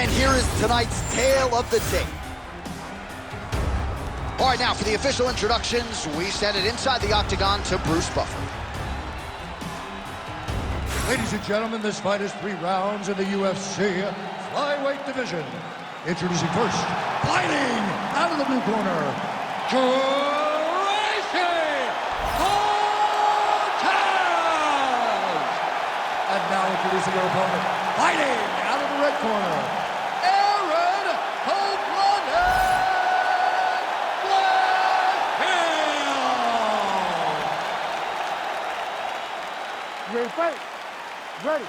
And here is tonight's tale of the tape. All right, now for the official introductions, we send it inside the octagon to Bruce Buffer. Ladies and gentlemen, this fight is 3 rounds in the UFC Flyweight division. Introducing first, fighting out of the blue corner, Tracy Cortez! And now introducing her opponent, fighting out of the red corner, Erin Blanchfield! You ready to fight? Ready.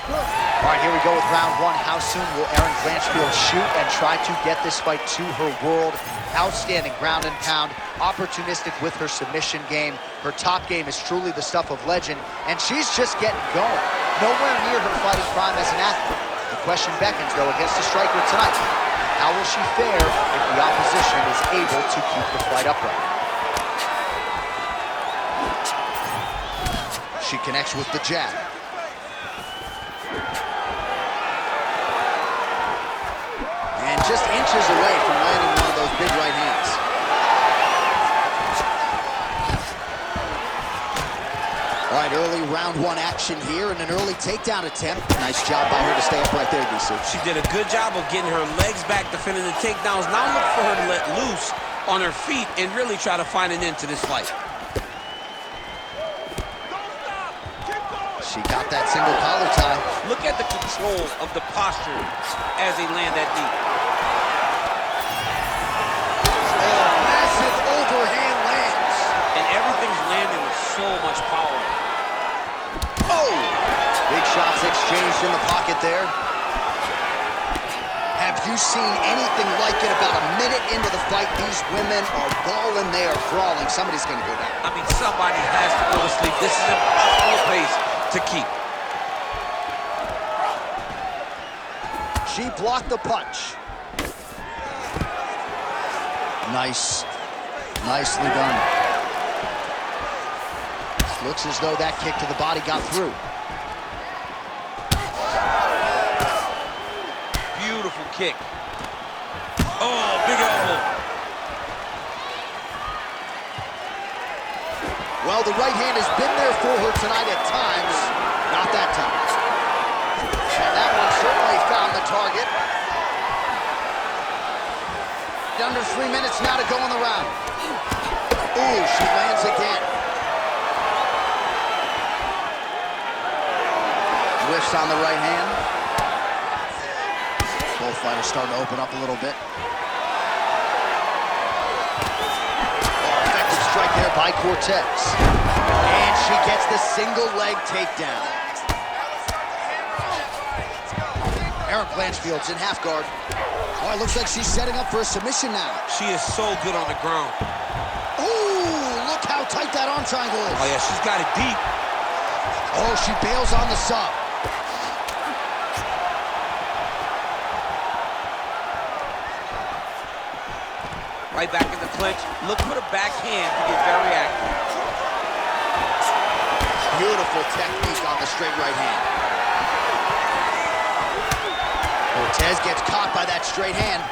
Good. All right, here we go with round 1. How soon will Erin Blanchfield shoot and try to get this fight to her world? Outstanding ground and pound, opportunistic with her submission game. Her top game is truly the stuff of legend, and she's just getting going. Nowhere near her fighting prime as an athlete. The question beckons, though, against the striker tonight. How will she fare if the opposition is able to keep the fight upright? She connects with the jab. And just inches away from landing one of those big right hands. All right, early round 1 action here and an early takedown attempt. Nice job by her to stay up right there, DC. She did a good job of getting her legs back, defending the takedowns. Now look for her to let loose on her feet and really try to find an end to this fight. She got that single collar tie. Look at the control of the posture as they land that deep. Oh, massive overhand lands. And everything's landing with so much power. Oh! Big shots exchanged in the pocket there. Have you seen anything like it? About a minute into the fight, these women are balling, they are brawling. Somebody's gonna go down. I mean, somebody has to go to sleep. This is impossible pace to keep. She blocked the punch. Nicely done. Looks as though that kick to the body got through. Beautiful kick. Oh, big elbow. Well, the right hand has been there for her tonight at times. Not that time. And that one certainly found the target. Under 3 minutes now to go in the round. Ooh, she lands again. Whiffs on the right hand. Both fighters starting to open up a little bit. Effective strike there by Cortez. And she gets the single leg takedown. Erin Blanchfield's in half guard. Oh, it looks like she's setting up for a submission now. She is so good on the ground. Ooh, look how tight that arm triangle is. Oh, yeah, she's got it deep. Oh, she bails on the sub. Right back in the clinch. Look for the backhand to get very active. Beautiful technique on the straight right hand. Cortez gets caught by that straight hand.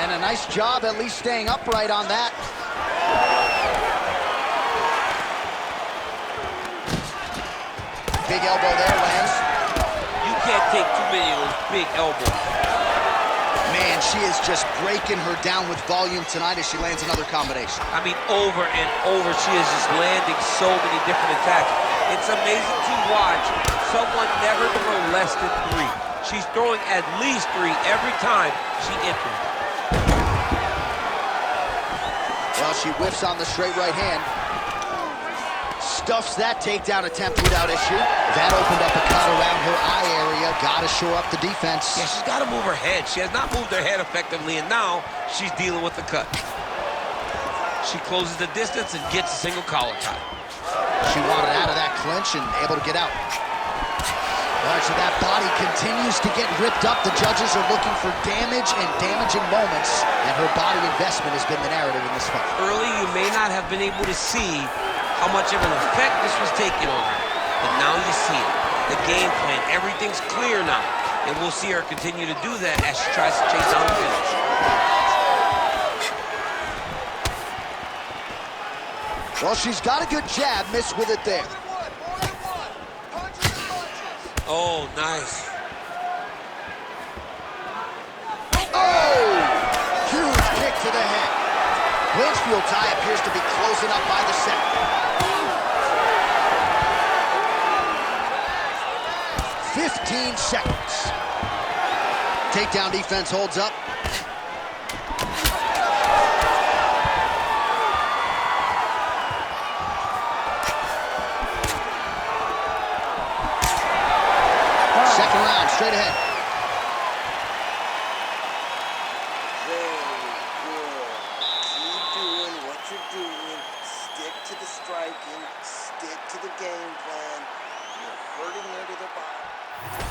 And a nice job at least staying upright on that. Big elbow there, lands. You can't take too many of those big elbows. Man, she is just breaking her down with volume tonight as she lands another combination. I mean, over and over, she is just landing so many different attacks. It's amazing to watch someone never throw less than 3. She's throwing at least 3 every time she enters. Well, she whiffs on the straight right hand. Stuffs that takedown attempt without issue. That opened up a cut around her eye area. Gotta shore up the defense. Yeah, she's got to move her head. She has not moved her head effectively, and now she's dealing with the cut. She closes the distance and gets a single collar tie. She wanted out of that clinch and able to get out. All right, so that body continues to get ripped up. The judges are looking for damage and damaging moments, and her body investment has been the narrative in this fight. Early, you may not have been able to see how much of an effect this was taking on her, but now you see it. The game plan, everything's clear now. And we'll see her continue to do that as she tries to chase down the finish. Well, she's got a good jab, missed with it there. Oh, nice. Oh! Huge kick to the head. Blanchfield's eye appears to be closing up by the second. 15 seconds. Takedown defense holds up. Second round, straight ahead. Very good. Keep doing what you're doing. Stick to the striking. Stick to the game plan. You're hurting her to the bottom.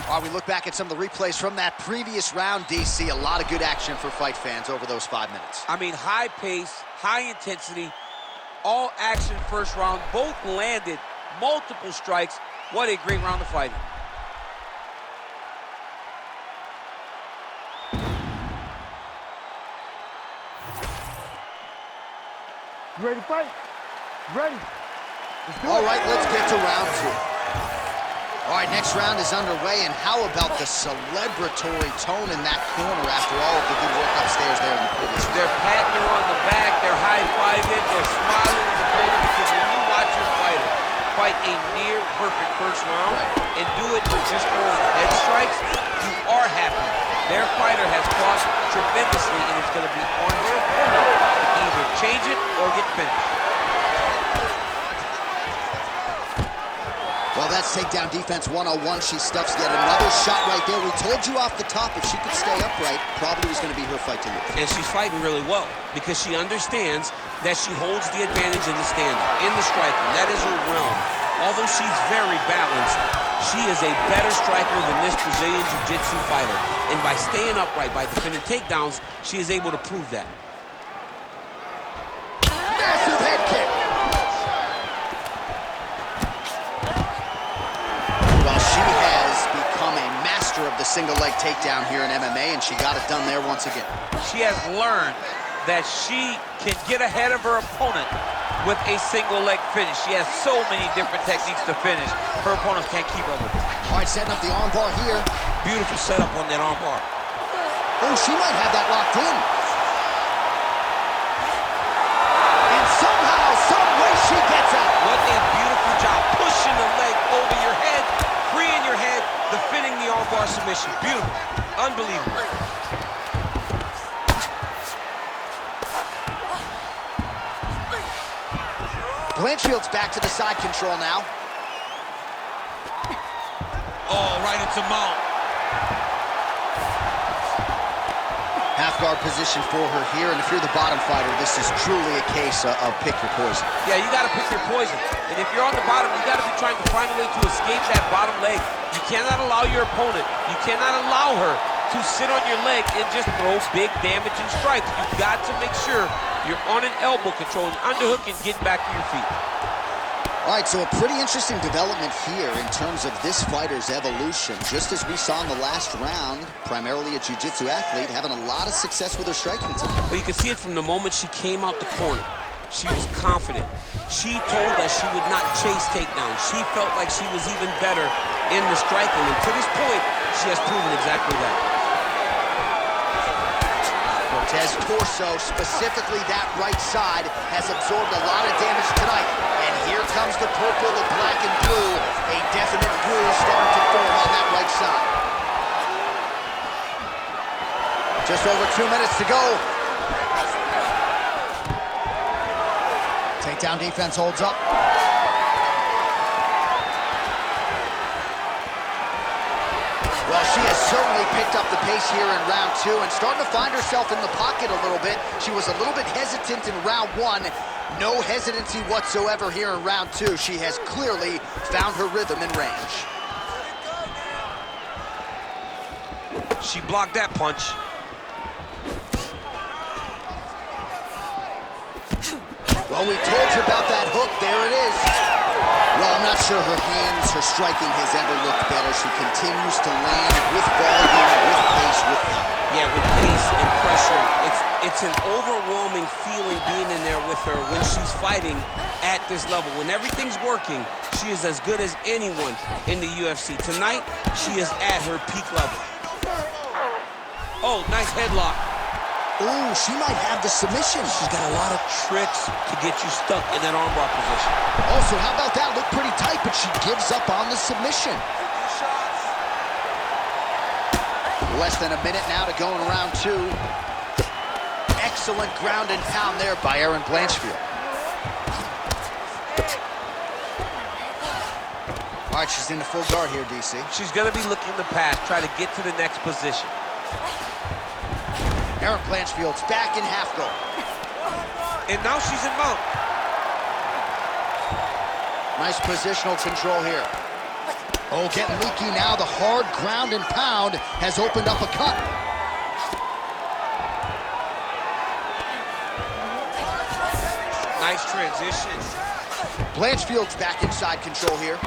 While we look back at some of the replays from that previous round, DC, a lot of good action for fight fans over those 5 minutes. I mean, high pace, high intensity, all action first round. Both landed multiple strikes. What a great round of fighting. You ready to fight? Ready. Let's do it. All right, let's get to round 2. All right, next round is underway, and how about the celebratory tone in that corner after all of the good work upstairs there in the previous round? They're patting her on the back, they're high-fiving, they're smiling in the corner, because when you watch your fighter fight a near-perfect first round and do it with just throwing head strikes, you are happy. Their fighter has fought tremendously, and it's going to be on their opponent to either change it or get finished. Well, that's takedown defense 101. She stuffs yet another shot right there. We told you off the top if she could stay upright, probably was going to be her fight to lose. And she's fighting really well because she understands that she holds the advantage in the standing, in the striking. That is her realm. Although she's very balanced, she is a better striker than this Brazilian Jiu-Jitsu fighter. And by staying upright, by defending takedowns, she is able to prove that. Massive head kick. Well, she has become a master of the single leg takedown here in MMA, and she got it done there once again. She has learned that she can get ahead of her opponent with a single leg finish. She has so many different techniques to finish. Her opponents can't keep up with her. All right, setting up the arm bar here. Beautiful setup on that arm bar. Oh, she might have that locked in. And somehow, some way, she gets out. What a beautiful job. Pushing the leg over your head, freeing your head, defending the arm bar submission. Beautiful. Unbelievable. Blanchfield's back to the side control now. Oh, right into mount. Half guard position for her here, and if you're the bottom fighter, this is truly a case of pick your poison. Yeah, you got to pick your poison. And if you're on the bottom, you got to be trying to find a way to escape that bottom leg. You cannot allow your opponent, you cannot allow her to sit on your leg and just throw big damaging strikes. You've got to make sure you're on an elbow, controlling underhook and getting back to your feet. All right, so a pretty interesting development here in terms of this fighter's evolution. Just as we saw in the last round, primarily a jiu-jitsu athlete, having a lot of success with her striking tonight. Well, you can see it from the moment she came out the corner. She was confident. She told us she would not chase takedowns. She felt like she was even better in the striking. And to this point, she has proven exactly that. Cortez torso, specifically that right side, has absorbed a lot of damage tonight. And here comes the purple, the black, and blue. A definite bruise starting to form on that right side. Just over 2 minutes to go. Takedown defense holds up. Well, she has certainly picked up the pace here in round 2 and starting to find herself in the pocket a little bit. She was a little bit hesitant in round 1. No hesitancy whatsoever here in round 2. She has clearly found her rhythm and range. She blocked that punch. Well, we told you about that hook. There it is. Well, I'm not sure her hands, her striking has ever looked better. She continues to land with volume It's an overwhelming feeling being in there with her when she's fighting at this level. When everything's working, she is as good as anyone in the UFC. Tonight, she is at her peak level. Oh, nice headlock. Ooh, she might have the submission. She's got a lot of tricks to get you stuck in that armbar position. Also, how about that? Looked pretty tight, but she gives up on the submission. Less than a minute now to go in round 2. Excellent ground and pound there by Erin Blanchfield. All right, she's in the full guard here, DC. She's going to be looking to pass, try to get to the next position. Erin Blanchfield's back in half guard. And now she's in mount. Nice positional control here. Oh, getting leaky now. The hard ground and pound has opened up a cut. Nice transition. Blanchfield's back inside control here.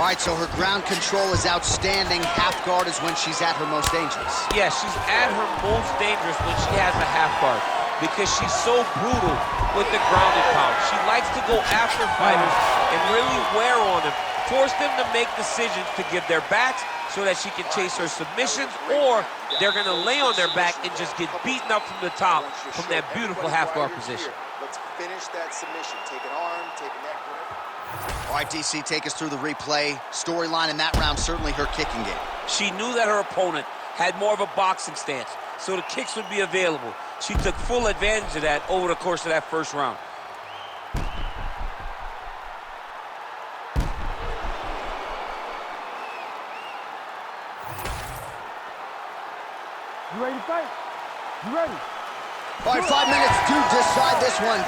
All right, so her ground control is outstanding. Half guard is when she's at her most dangerous. Yeah, she's at her most dangerous when she has a half guard because she's so brutal with the ground and pound. She likes to go after fighters and really wear on them, force them to make decisions to give their backs so that she can chase her submissions, or they're going to lay on their back and just get beaten up from the top from that beautiful half guard position. Let's finish that submission. Take an arm, take a neck, whatever. All right, DC, take us through the replay. Storyline in that round, certainly her kicking game. She knew that her opponent had more of a boxing stance, so the kicks would be available. She took full advantage of that over the course of that first round. You ready to fight? You ready? All right, 5 minutes to decide this one.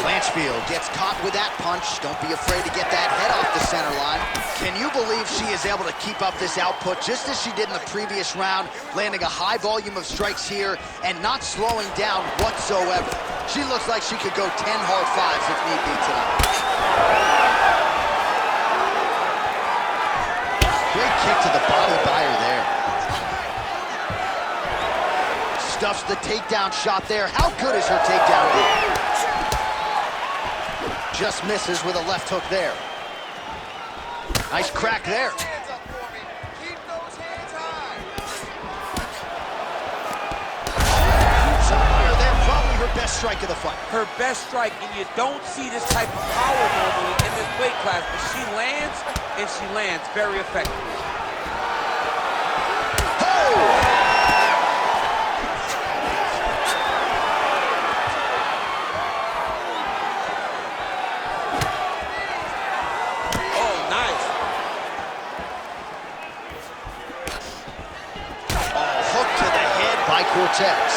Blanchfield gets caught with that punch. Don't be afraid to get that head off the center line. Can you believe she is able to keep up this output just as she did in the previous round, landing a high volume of strikes here and not slowing down whatsoever? She looks like she could go 10 hard fives if need be tonight. Great kick to the body by her there. Stuffs the takedown shot there. How good is her takedown move? Just misses with a left hook there. Nice crack there. Hands up for me. Keep those hands high. Fire there, probably her best strike of the fight. Her best strike, and you don't see this type of power normally in this weight class, but she lands, and she lands very effectively. Oh! Cortez.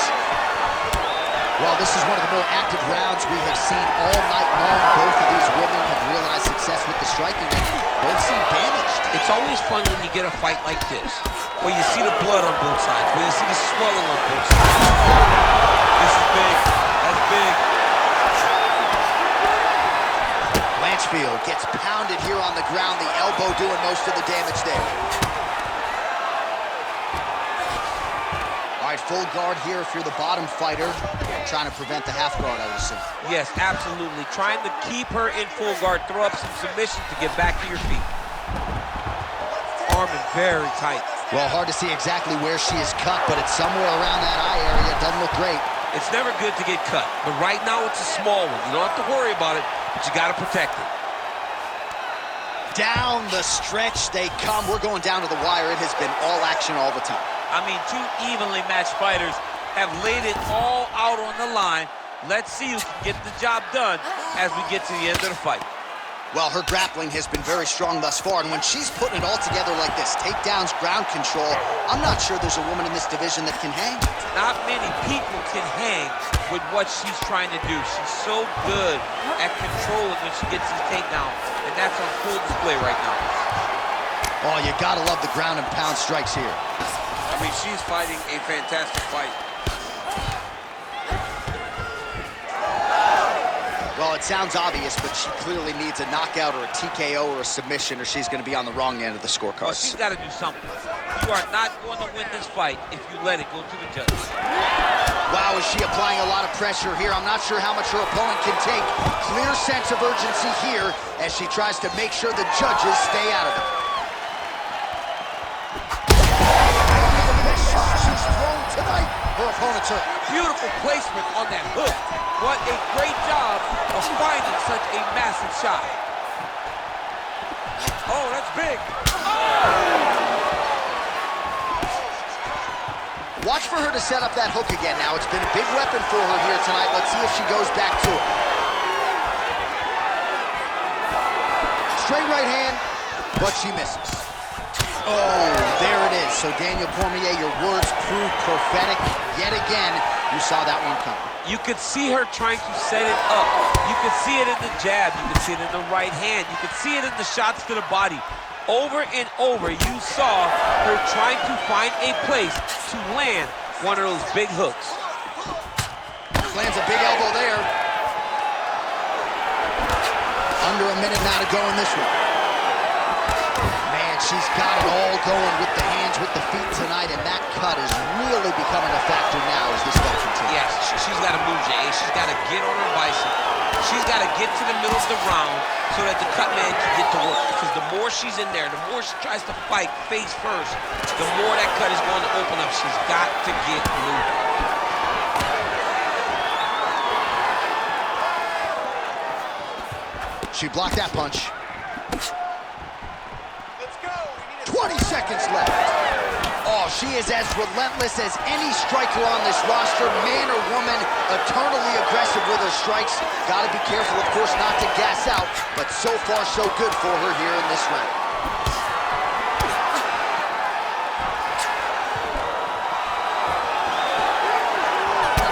Well, this is one of the more active rounds we have seen all night long. Both of these women have realized success with the striking, and both seem damaged. It's always fun when you get a fight like this, where you see the blood on both sides, where you see the swelling on both sides. This is big. That's big. Blanchfield gets pounded here on the ground, the elbow doing most of the damage there. All right, full guard here if you're the bottom fighter, trying to prevent the half guard, I would assume. Yes, absolutely. Trying to keep her in full guard, throw up some submissions to get back to your feet. Arm is very tight. Well, hard to see exactly where she is cut, but it's somewhere around that eye area. It doesn't look great. It's never good to get cut, but right now it's a small one. You don't have to worry about it, but you got to protect it. Down the stretch they come. We're going down to the wire. It has been all action all the time. I mean, two evenly matched fighters have laid it all out on the line. Let's see who can get the job done as we get to the end of the fight. Well, her grappling has been very strong thus far, and when she's putting it all together like this, takedowns, ground control, I'm not sure there's a woman in this division that can hang. Not many people can hang with what she's trying to do. She's so good at controlling when she gets these takedowns, and that's on full display right now. Oh, you gotta love the ground and pound strikes here. I mean, she's fighting a fantastic fight. Well, Well, it sounds obvious, but she clearly needs a knockout or a TKO or a submission, or she's going to be on the wrong end of the Well, scorecards. she's got to do something. You are not going to win this fight if you let it go to the judges. Wow, is she applying a lot of pressure here? I'm not sure how much her opponent can take. Clear sense of urgency here as she tries to make sure the judges stay out of it. She's thrown tonight. Her opponent's hurt. Beautiful placement on that hook. What a great job of finding such a massive shot. Oh, that's big. Watch for her to set up that hook again now. It's been a big weapon for her here tonight. Let's see if she goes back to it. Straight right hand, but she misses. Oh, there it is. So Daniel Cormier, your words prove prophetic. Yet again, you saw that one coming. You could see her trying to set it up. You could see it in the jab. You could see it in the right hand. You could see it in the shots to the body. Over and over, you saw her trying to find a place to land one of those big hooks. Lands a big elbow there. Under a minute now to go in this one. Man, she's got it all going with the hands, with the feet tonight, and that cut is really becoming a factor now as this fight continues. Yes, she's got to move, Jay. She's got to get on her bicycle. She's got to get to the middle of the round so that the cut man can get to work. Because the more she's in there, the more she tries to fight face first, the more that cut is going to open up. She's got to get moving. She blocked that punch. 20 seconds left. Oh, she is as relentless as any striker on this roster, man or woman, eternally aggressive with her strikes. Got to be careful, of course, not to gas out, but so far so good for her here in this round.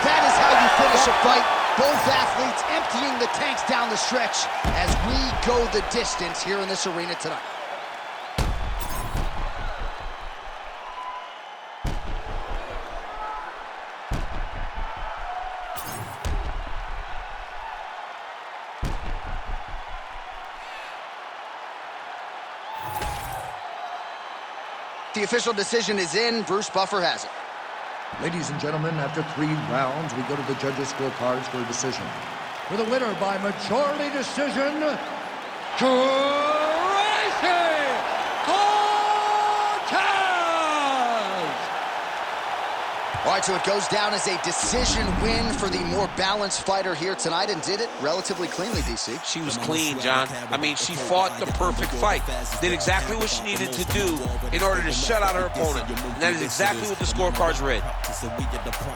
That is how you finish a fight. Both athletes emptying the tanks down the stretch as we go the distance here in this arena tonight. The official decision is in. Bruce Buffer has it. Ladies and gentlemen, after 3 rounds, we go to the judges' scorecards for a decision. For the winner by majority decision, Tracy Cortez! All right, so it goes down as a decision win for the more balanced fighter here tonight, and did it relatively cleanly, DC. She was clean, John. I mean, she fought the perfect fight. Did exactly what she needed to do in order to shut out her opponent. And that is exactly what the scorecards read.